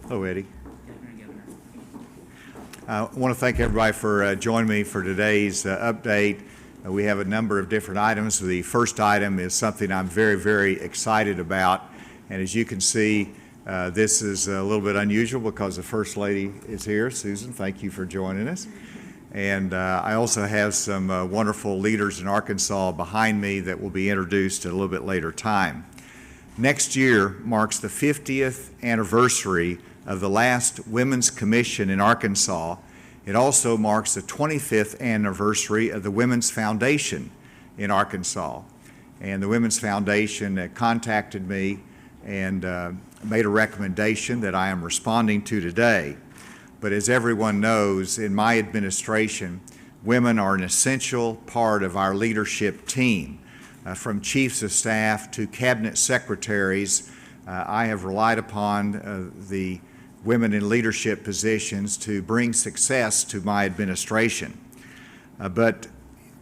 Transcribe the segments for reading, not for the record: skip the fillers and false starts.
Hello, Eddie. I want to thank everybody for joining me for today's update. We have a number of different items. The first item is something I'm very, very excited about. And as you can see, this is a little bit unusual because the First Lady is here. Susan, thank you for joining us. And I also have some wonderful leaders in Arkansas behind me that will be introduced at a little bit later time. Next year marks the 50th anniversary of the last Women's Commission in Arkansas. It also marks the 25th anniversary of the Women's Foundation in Arkansas. And the Women's Foundation contacted me and made a recommendation that I am responding to today. But as everyone knows, in my administration, women are an essential part of our leadership team. From chiefs of staff to cabinet secretaries, I have relied upon the women in leadership positions to bring success to my administration. But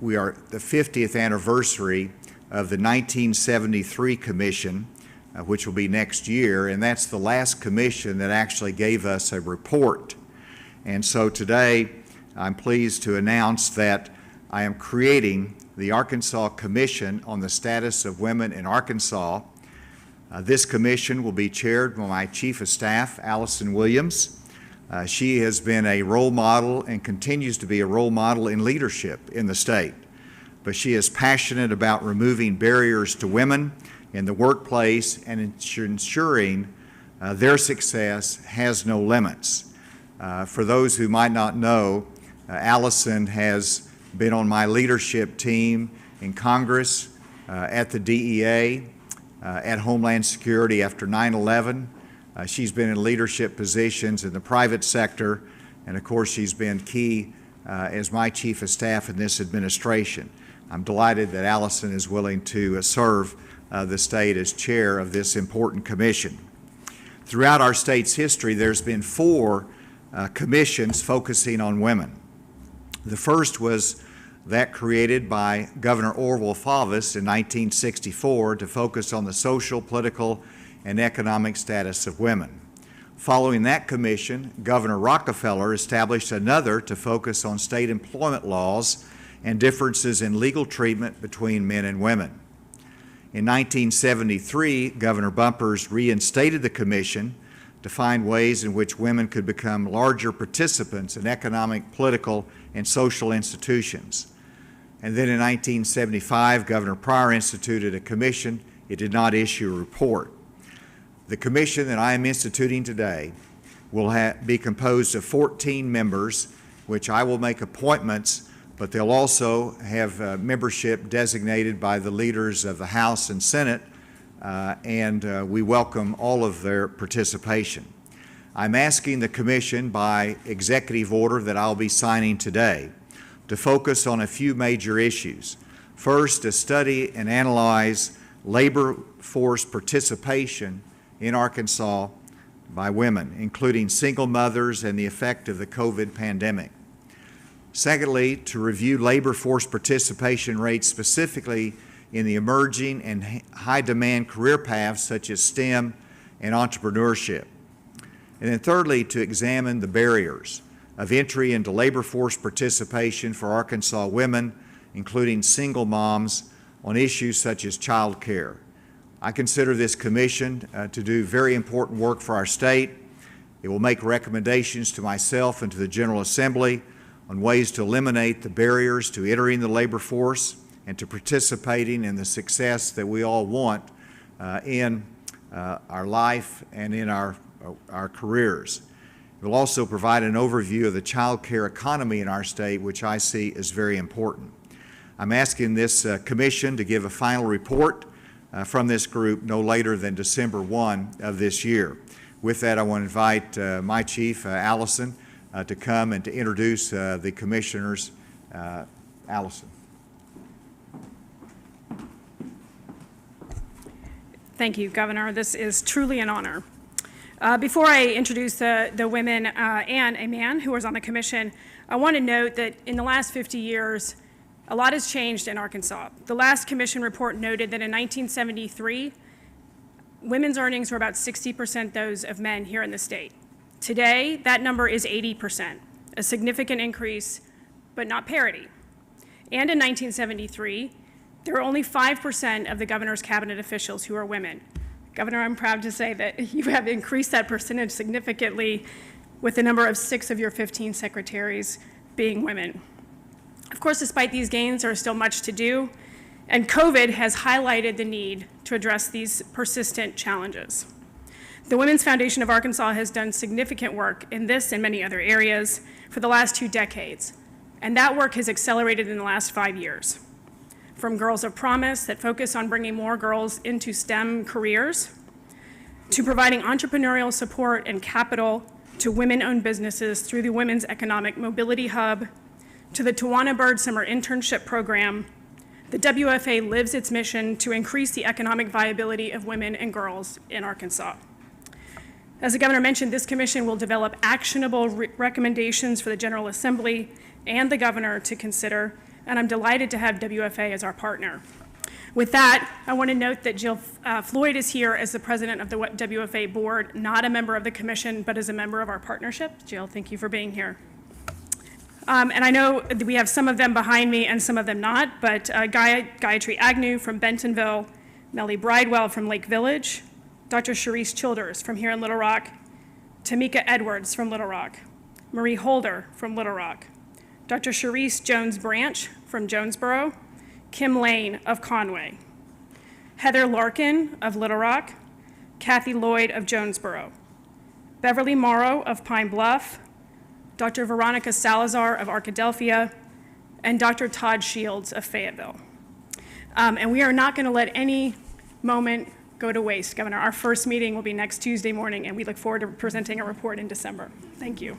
we are at the 50th anniversary of the 1973 Commission, which will be next year, and that's the last commission that actually gave us a report. And so today, I'm pleased to announce that I am creating the Arkansas Commission on the Status of Women in Arkansas. This commission will be chaired by my Chief of Staff, Allison Williams. She has been a role model and continues to be a role model in leadership in the state. But she is passionate about removing barriers to women in the workplace and ensuring their success has no limits. For those who might not know, Allison has been on my leadership team in Congress, at the DEA, at Homeland Security after 9/11. She's been in leadership positions in the private sector, and of course she's been key as my Chief of Staff in this administration. I'm delighted that Allison is willing to serve the state as chair of this important commission. Throughout our state's history, there's been 4 commissions focusing on women. The first was that created by Governor Orville Faubus in 1964 to focus on the social, political, and economic status of women. Following that commission, Governor Rockefeller established another to focus on state employment laws and differences in legal treatment between men and women. In 1973, Governor Bumpers reinstated the commission to find ways in which women could become larger participants in economic, political, and social institutions. And then in 1975, Governor Pryor instituted a commission. It did not issue a report. The commission that I am instituting today will be composed of 14 members, which I will make appointments, but they'll also have membership designated by the leaders of the House and Senate, and we welcome all of their participation. I'm asking the commission by executive order that I'll be signing today to focus on a few major issues. First, to study and analyze labor force participation in Arkansas by women, including single mothers and the effect of the COVID pandemic. Secondly, to review labor force participation rates specifically in the emerging and high-demand career paths such as STEM and entrepreneurship. And then thirdly, to examine the barriers of entry into labor force participation for Arkansas women, including single moms, on issues such as child care. I consider this commission to do very important work for our state. It will make recommendations to myself and to the General Assembly on ways to eliminate the barriers to entering the labor force and to participating in the success that we all want in our life and in our careers. It will also provide an overview of the child care economy in our state, which I see as very important. I'm asking this commission to give a final report from this group no later than December 1 of this year. With that, I want to invite my chief, Allison, to come and to introduce the commissioners. Allison. Thank you, Governor. This is truly an honor. Before I introduce the women and a man who was on the commission, I want to note that in the last 50 years, a lot has changed in Arkansas. The last commission report noted that in 1973, women's earnings were about 60% those of men here in the state. Today, that number is 80%, a significant increase, but not parity. And in 1973, there were only 5% of the governor's cabinet officials who are women. Governor, I'm proud to say that you have increased that percentage significantly with the number of 6 of your 15 secretaries being women. Of course, despite these gains, there is still much to do, and COVID has highlighted the need to address these persistent challenges. The Women's Foundation of Arkansas has done significant work in this and many other areas for the last 2 decades, and that work has accelerated in the last 5 years. From Girls of Promise that focus on bringing more girls into STEM careers, to providing entrepreneurial support and capital to women-owned businesses through the Women's Economic Mobility Hub, to the Tawana Bird Summer Internship Program, the WFA lives its mission to increase the economic viability of women and girls in Arkansas. As the governor mentioned, this commission will develop actionable recommendations for the General Assembly and the governor to consider, and I'm delighted to have WFA as our partner. With that, I want to note that Jill Floyd is here as the president of the WFA board, not a member of the commission, but as a member of our partnership. Jill, thank you for being here. And I know that we have some of them behind me and some of them not, but Gayatri Agnew from Bentonville, Melly Bridewell from Lake Village, Dr. Sharice Childers from here in Little Rock, Tamika Edwards from Little Rock, Marie Holder from Little Rock, Dr. Sharice Jones Branch from Jonesboro, Kim Lane of Conway, Heather Larkin of Little Rock, Kathy Lloyd of Jonesboro, Beverly Morrow of Pine Bluff, Dr. Veronica Salazar of Arkadelphia, and Dr. Todd Shields of Fayetteville. And we are not going to let any moment go to waste, Governor. Our first meeting will be next Tuesday morning, and we look forward to presenting a report in December. Thank you.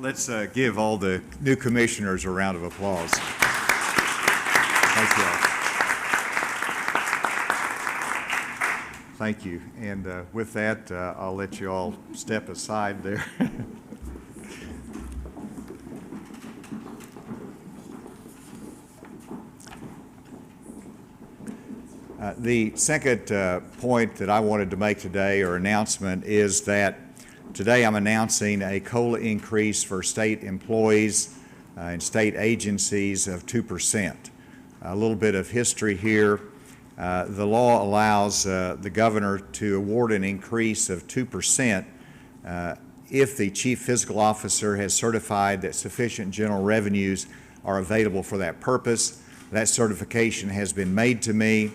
Let's give all the new commissioners a round of applause. Thank you all. Thank you. And with that, I'll let you all step aside there. The second point that I wanted to make today, or announcement, is that today I'm announcing a COLA increase for state employees and state agencies of 2%. A little bit of history here. The law allows the governor to award an increase of 2% if the chief fiscal officer has certified that sufficient general revenues are available for that purpose. That certification has been made to me,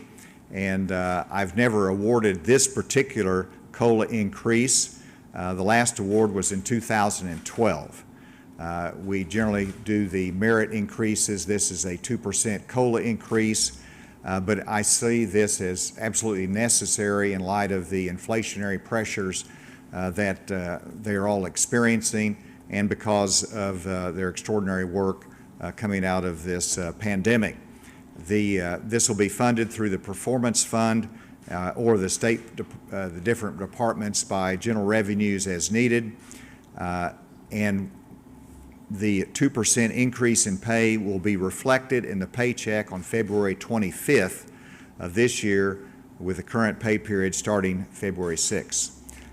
and I've never awarded this particular COLA increase. The last award was in 2012. We generally do the merit increases. This is a 2% COLA increase, but I see this as absolutely necessary in light of the inflationary pressures that they're all experiencing, and because of their extraordinary work coming out of this pandemic. This will be funded through the Performance Fund or the the different departments by general revenues as needed. And the 2% increase in pay will be reflected in the paycheck on February 25th of this year, with the current pay period starting February 6th.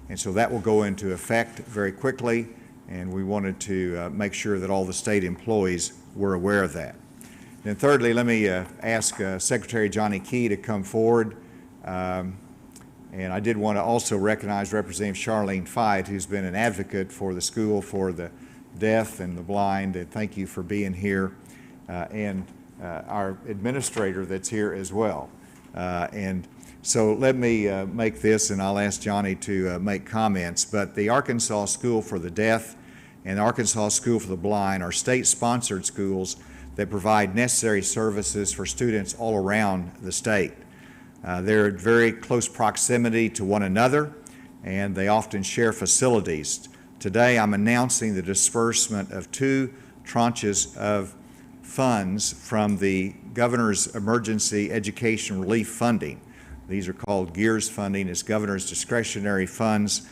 And so that will go into effect very quickly, and we wanted to make sure that all the state employees were aware of that. And thirdly, let me ask Secretary Johnny Key to come forward. And I did want to also recognize Representative Charlene Fite, who's been an advocate for the school for the deaf and the blind, and thank you for being here, and our administrator that's here as well. And so let me make this, and I'll ask Johnny to make comments, but the Arkansas School for the Deaf and the Arkansas School for the Blind are state-sponsored schools that provide necessary services for students all around the state. They're in very close proximity to one another, and they often share facilities. Today, I'm announcing the disbursement of 2 tranches of funds from the Governor's Emergency Education Relief Funding. These are called GEARS funding. It's governor's discretionary funds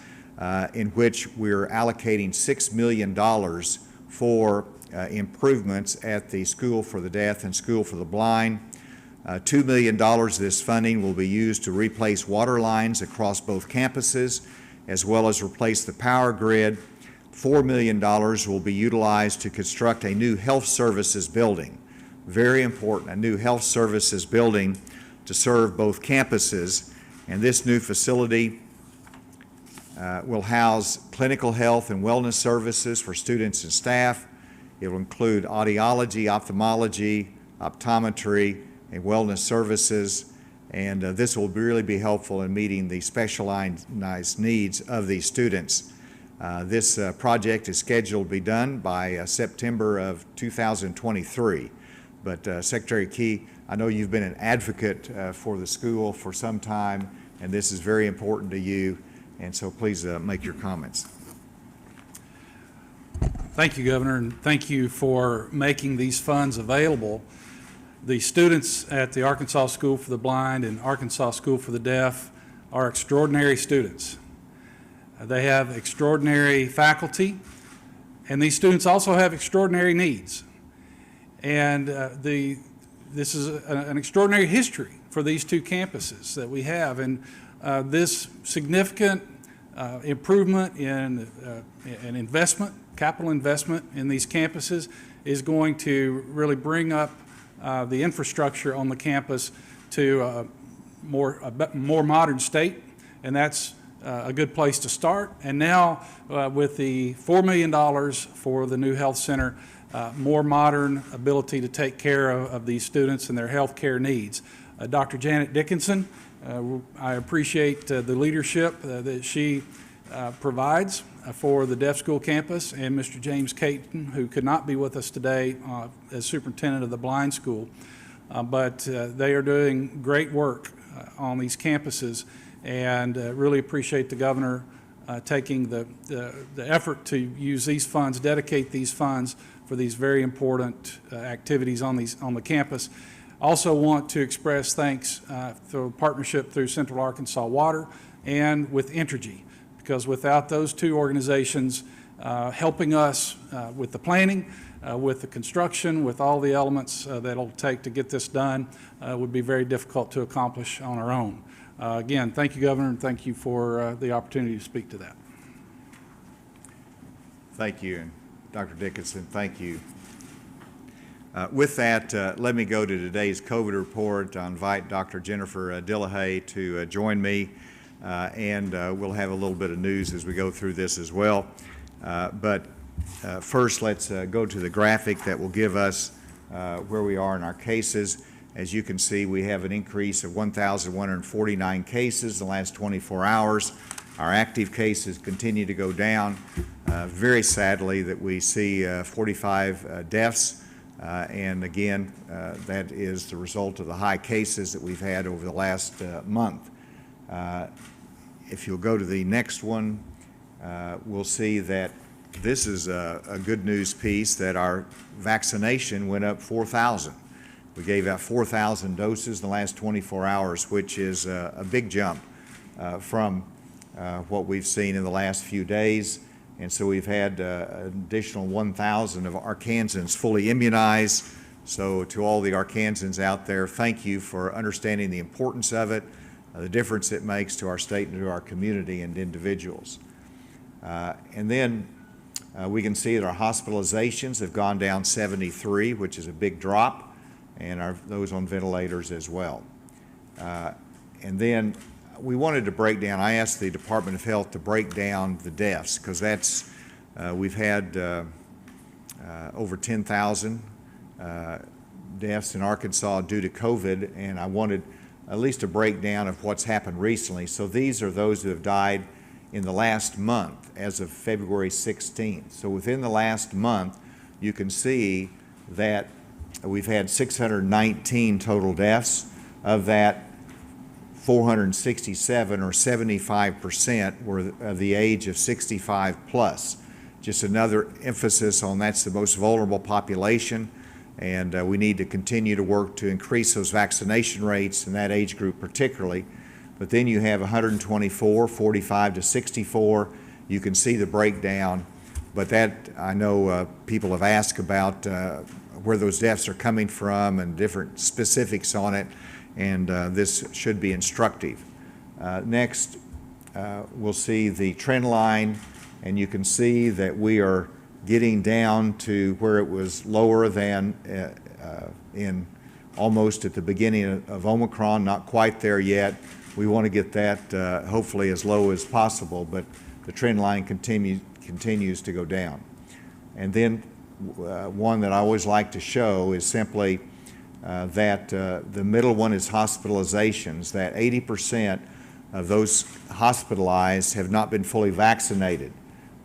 in which we're allocating $6 million for improvements at the School for the Deaf and School for the Blind. $2 million of this funding will be used to replace water lines across both campuses, as well as replace the power grid. $4 million will be utilized to construct a new health services building. Very important, a new health services building to serve both campuses. And this new facility will house clinical health and wellness services for students and staff. It will include audiology, ophthalmology, optometry, and wellness services. And this will really be helpful in meeting the specialized needs of these students. This project is scheduled to be done by September of 2023. But Secretary Key, I know you've been an advocate for the school for some time, and this is very important to you, and so please make your comments. Thank you, Governor, and thank you for making these funds available. The students at the Arkansas School for the Blind and Arkansas School for the Deaf are extraordinary students. They have extraordinary faculty, and these students also have extraordinary needs. And this is an extraordinary history for these two campuses that we have. And this significant improvement in investment, capital investment in these campuses is going to really bring up the infrastructure on the campus to a more modern state, and that's a good place to start. And now with the $4 million for the new health center, more modern ability to take care of these students and their health care needs. Dr. Janet Dickinson, I appreciate the leadership that she provides for the Deaf School campus, and Mr. James Caton, who could not be with us today as superintendent of the Blind School. But they are doing great work on these campuses, and really appreciate the governor taking the effort to use these funds, dedicate these funds for these very important activities on the campus. Also want to express thanks for partnership through Central Arkansas Water and with Entergy, because without those two organizations helping us with the planning, with the construction, with all the elements that it'll take to get this done, would be very difficult to accomplish on our own. Again, thank you, Governor, and thank you for the opportunity to speak to that. Thank you, and Dr. Dickinson, thank you. With that, let me go to today's COVID report. I invite Dr. Jennifer Dillahay to join me, and we'll have a little bit of news as we go through this as well. But first, let's go to the graphic that will give us where we are in our cases. As you can see, we have an increase of 1,149 cases in the last 24 hours. Our active cases continue to go down. Very sadly that we see 45 deaths, and again, that is the result of the high cases that we've had over the last month. If you'll go to the next one, we'll see that this is a good news piece, that our vaccination went up 4,000. We gave out 4,000 doses in the last 24 hours, which is a big jump from what we've seen in the last few days. And so we've had an additional 1,000 of Arkansans fully immunized. So to all the Arkansans out there, thank you for understanding the importance of it, the difference it makes to our state and to our community and individuals. And then we can see that our hospitalizations have gone down 73, which is a big drop, and those on ventilators as well. And then we wanted to break down, I asked the Department of Health to break down the deaths, because that's, we've had over 10,000 deaths in Arkansas due to COVID, and I wanted at least a breakdown of what's happened recently. So these are those who have died in the last month as of February 16th. So within the last month, you can see that we've had 619 total deaths. Of that, 467 or 75% were of the age of 65 plus. Just another emphasis on that's the most vulnerable population, and we need to continue to work to increase those vaccination rates in that age group particularly. but then you have 124, 45 to 64. You can see the breakdown, but that, I know people have asked about where those deaths are coming from and different specifics on it, and this should be instructive. Next, we'll see the trend line, and you can see that we are getting down to where it was lower than in almost at the beginning of Omicron, not quite there yet. We want to get that hopefully as low as possible, but the trend line continues to go down. And then one that I always like to show is simply that the middle one is hospitalizations, that 80% of those hospitalized have not been fully vaccinated.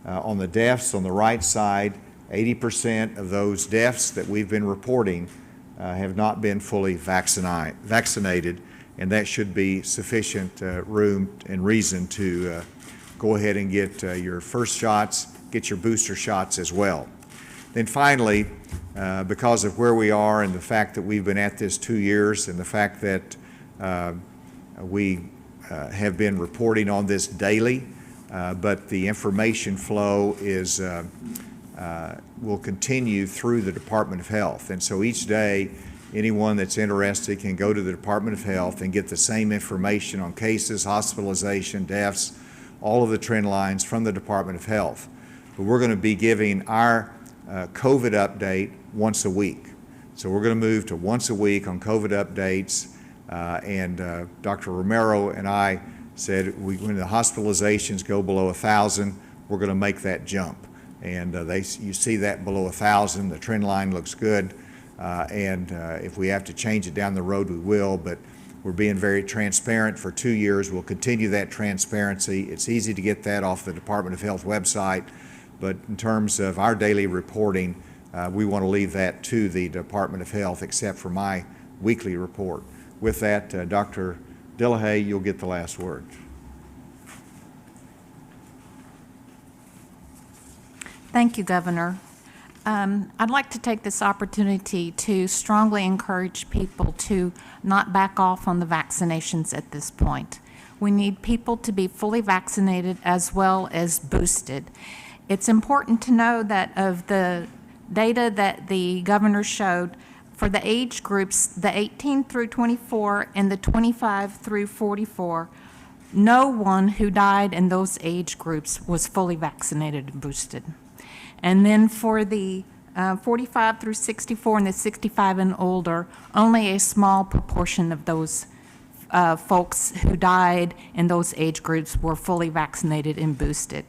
On the deaths on the right side, 80% of those deaths that we've been reporting have not been fully vaccinated, and that should be sufficient room and reason to go ahead and get your first shots, get your booster shots as well. Then finally, because of where we are and the fact that we've been at this 2 years and the fact that we have been reporting on this daily, but the information flow is will continue through the Department of Health. And so each day, anyone that's interested can go to the Department of Health and get the same information on cases, hospitalization, deaths, all of the trend lines from the Department of Health. But we're going to be giving our COVID update once a week. So we're going to move to once a week on COVID updates, and Dr. Romero and I said when the hospitalizations go below 1,000, we're going to make that jump. And you see that below 1,000, the trend line looks good, and if we have to change it down the road, we will, but we're being very transparent for 2 years. We'll continue that transparency. It's easy to get that off the Department of Health website, but in terms of our daily reporting, we want to leave that to the Department of Health, except for my weekly report. With that, Dr. Dillehay, you'll get the last word. Thank you, Governor. I'd like to take this opportunity to strongly encourage people to not back off on the vaccinations at this point. We need people to be fully vaccinated as well as boosted. It's important to know that of the data that the governor showed, for the age groups, the 18 through 24 and the 25 through 44, no one who died in those age groups was fully vaccinated and boosted. And then for the 45 through 64 and the 65 and older, only a small proportion of those folks who died in those age groups were fully vaccinated and boosted.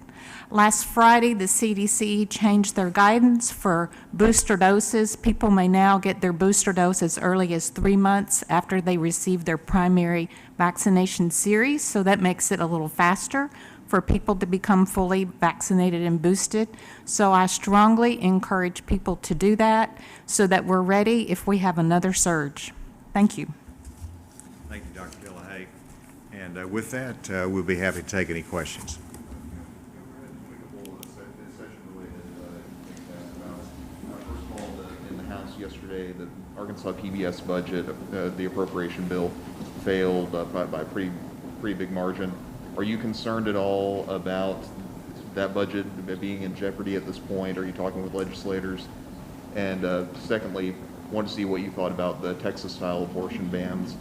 Last Friday, the CDC changed their guidance for booster doses. People may now get their booster dose as early as 3 months after they receive their primary vaccination series, so that makes it a little faster for people to become fully vaccinated and boosted. So I strongly encourage people to do that so that we're ready if we have another surge. Thank you. Thank you, Dr. Dillehay. And with that, we'll be happy to take any questions. In the House yesterday, the Arkansas PBS budget, the appropriation bill, failed by a pretty big margin. Are you concerned at all about that budget being in jeopardy at this point? Are you talking with legislators? And secondly, want to see what you thought about the Texas-style abortion bans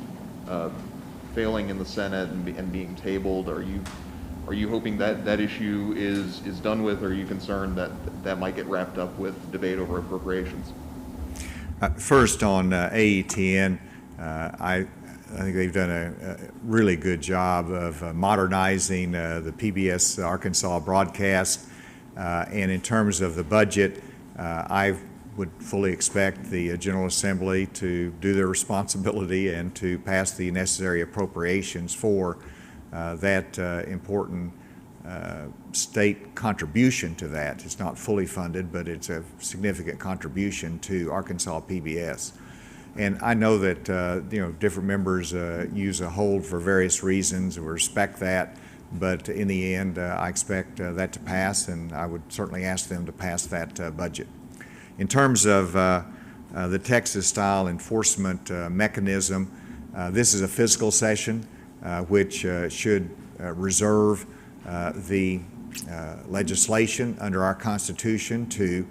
failing in the Senate and being tabled. Are you hoping that issue is done with, or are you concerned that might get wrapped up with debate over appropriations? First on AETN, I think they've done a really good job of modernizing the PBS Arkansas broadcast. And in terms of the budget, I would fully expect the General Assembly to do their responsibility and to pass the necessary appropriations for that important state contribution to that. It's not fully funded, but it's a significant contribution to Arkansas PBS. And I know that different members use a hold for various reasons, and we respect that. But in the end, I expect that to pass, and I would certainly ask them to pass that budget. In terms of the Texas-style enforcement mechanism, this is a fiscal session. which should reserve the legislation under our Constitution to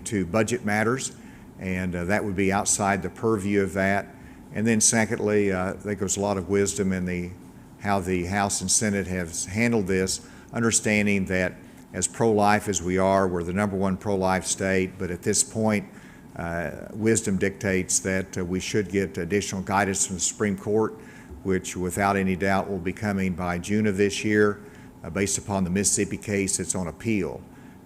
to budget matters, and that would be outside the purview of that. And then secondly, I think there's a lot of wisdom in how the House and Senate have handled this, understanding that as pro-life as we are, we're the #1 pro-life state, but at this point, wisdom dictates that we should get additional guidance from the Supreme Court, which without any doubt will be coming by June of this year, based upon the Mississippi case that's on appeal.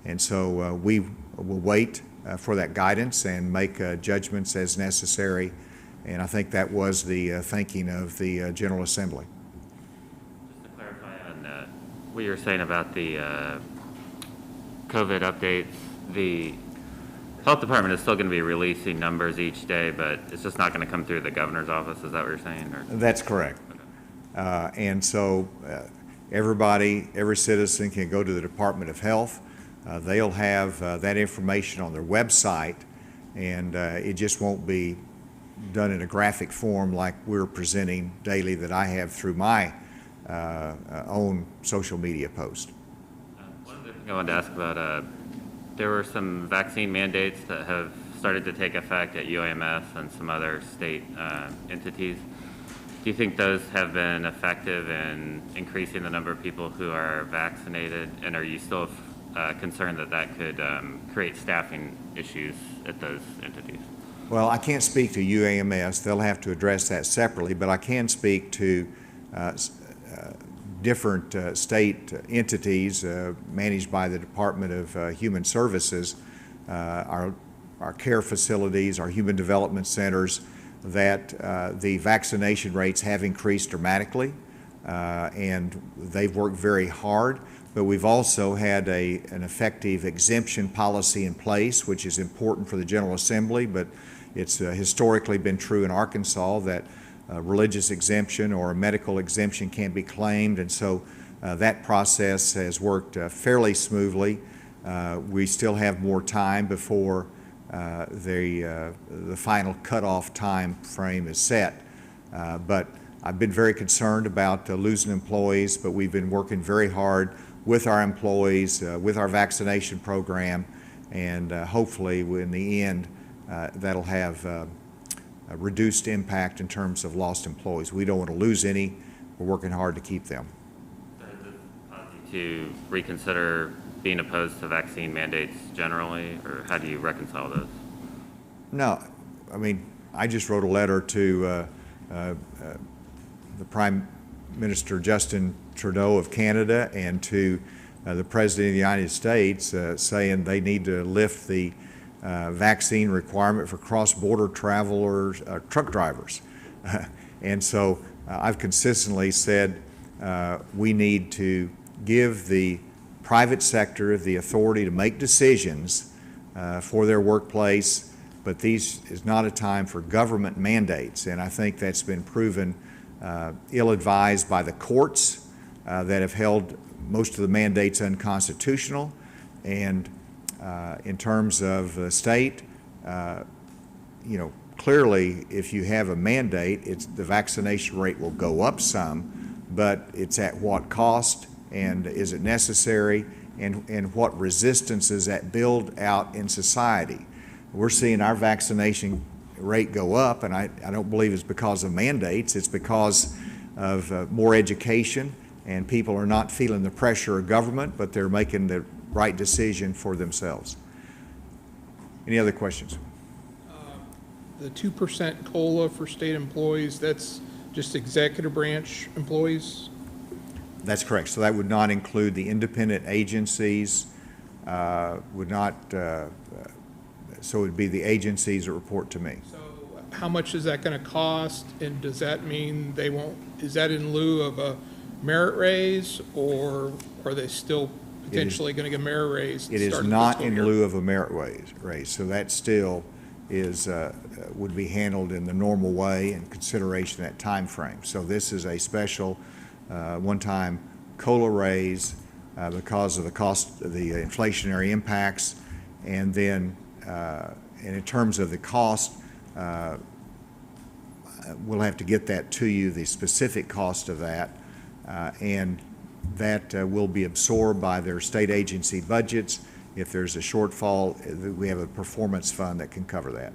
And so we will wait for that guidance and make judgments as necessary. And I think that was the thinking of the General Assembly. Just to clarify on what you were saying about the COVID updates, the Health Department is still going to be releasing numbers each day, but it's just not going to come through the governor's office. Is that what you're saying? Or? That's correct. Okay. And so every citizen can go to the Department of Health. They'll have that information on their website, and it just won't be done in a graphic form like we're presenting daily that I have through my own social media post. One other thing I wanted to ask about, there were some vaccine mandates that have started to take effect at UAMS and some other state entities. Do you think those have been effective in increasing the number of people who are vaccinated, and are you still concerned that that could create staffing issues at those entities? Well, I can't speak to UAMS. They'll have to address that separately, but I can speak to different state entities managed by the Department of Human Services, our care facilities, our human development centers, that the vaccination rates have increased dramatically, and they've worked very hard. But we've also had an effective exemption policy in place, which is important for the General Assembly, but it's historically been true in Arkansas that religious exemption or a medical exemption can't be claimed, and so that process has worked fairly smoothly. We still have more time before the final cutoff time frame is set, but I've been very concerned about losing employees, but we've been working very hard with our employees, with our vaccination program, and hopefully in the end that'll have a reduced impact in terms of lost employees. We don't want to lose any. We're working hard to keep them. Does it cause you to reconsider being opposed to vaccine mandates generally, or how do you reconcile those? No, I mean, I just wrote a letter to the Prime Minister Justin Trudeau of Canada and to the President of the United States saying they need to lift the vaccine requirement for cross-border travelers, truck drivers. And so I've consistently said we need to give the private sector the authority to make decisions for their workplace, but this is not a time for government mandates. And I think that's been proven ill-advised by the courts that have held most of the mandates unconstitutional. And in terms of the state, clearly if you have a mandate, the vaccination rate will go up some, but it's at what cost, and is it necessary, and what resistance does that build out in society? We're seeing our vaccination rate go up, and I don't believe it's because of mandates. It's because of more education, and people are not feeling the pressure of government, but they're making the right decision for themselves. Any other questions? The 2% COLA for state employees, that's just executive branch employees? That's correct. So that would not include the independent agencies, would not, so it would be the agencies that report to me. So how much is that going to cost, and does that mean they won't, is that in lieu of a merit raise, or are they still potentially going to get a merit raise? It is not in lieu of a merit raise, so that still is, would be handled in the normal way in consideration of that time frame. So this is a special one-time COLA raise because of the cost, the inflationary impacts, and then and in terms of the cost, we'll have to get that to you, the specific cost of that, and that will be absorbed by their state agency budgets. If there's a shortfall, we have a performance fund that can cover that.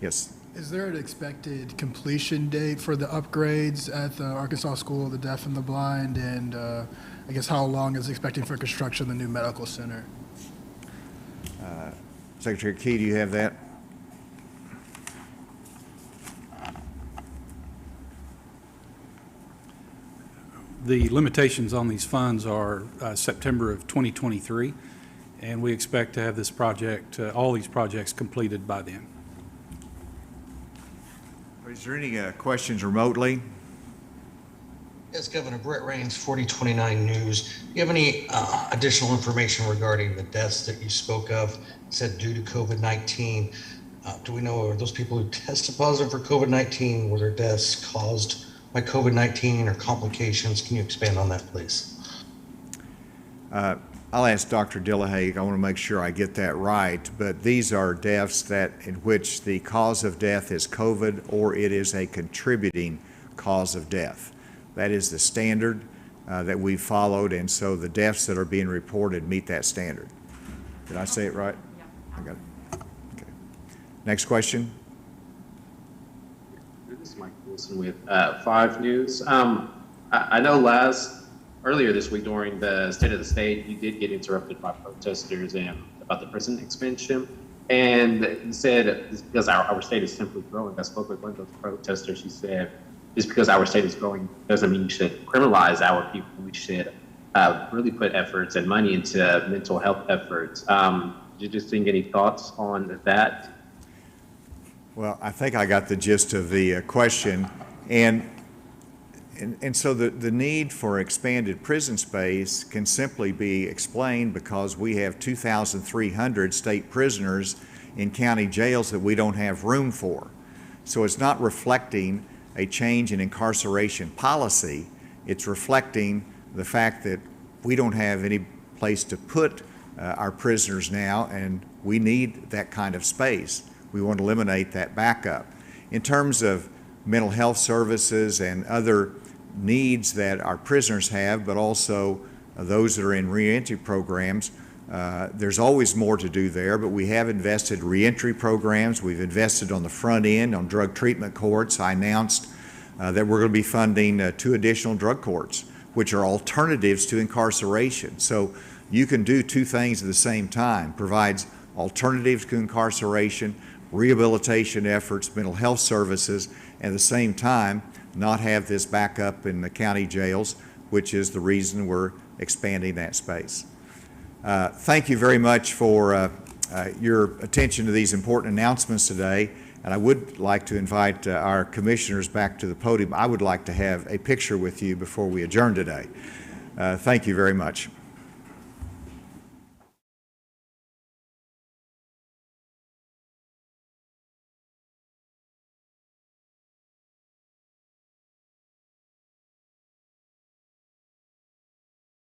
Yes. Is there an expected completion date for the upgrades at the Arkansas School of the Deaf and the Blind? And I guess how long is expecting for construction of the new medical center? Secretary Key, do you have that? The limitations on these funds are September of 2023, and we expect to have this project, all these projects completed by then. Is there any questions remotely? Yes, Governor. Brett Rains, 4029 News. Do you have any additional information regarding the deaths that you spoke of? You said due to COVID-19. Do we know, are those people who tested positive for COVID-19, were their deaths caused by COVID-19 or complications? Can you expand on that, please? I'll ask Dr. Dillahay. I want to make sure I get that right, but these are deaths that in which the cause of death is COVID or it is a contributing cause of death. That is the standard that we've followed, and so the deaths that are being reported meet that standard. Did I say it right? Yeah. I got it. Okay. Next question. This is Mike Wilson with 5 News. I know earlier this week during the State of the State, you did get interrupted by protesters and about the prison expansion. And you said it's because our state is simply growing. I spoke with one of those protesters. She said, just because our state is growing doesn't mean you should criminalize our people. We should really put efforts and money into mental health efforts. Did you just think any thoughts on that? Well, I think I got the gist of the question. And so the need for expanded prison space can simply be explained because we have 2,300 state prisoners in county jails that we don't have room for. So it's not reflecting a change in incarceration policy. It's reflecting the fact that we don't have any place to put our prisoners now, and we need that kind of space. We want to eliminate that backup. In terms of mental health services and other needs that our prisoners have, but also those that are in reentry programs, there's always more to do there, but we have invested reentry programs. We've invested on the front end on drug treatment courts. I announced that we're going to be funding 2 additional drug courts, which are alternatives to incarceration. So you can do 2 things at the same time: provides alternatives to incarceration, rehabilitation efforts, mental health services, and at the same time not have this backup in the county jails, which is the reason we're expanding that space. Thank you very much for your attention to these important announcements today, and I would like to invite our commissioners back to the podium. I would like to have a picture with you before we adjourn today. Thank you very much.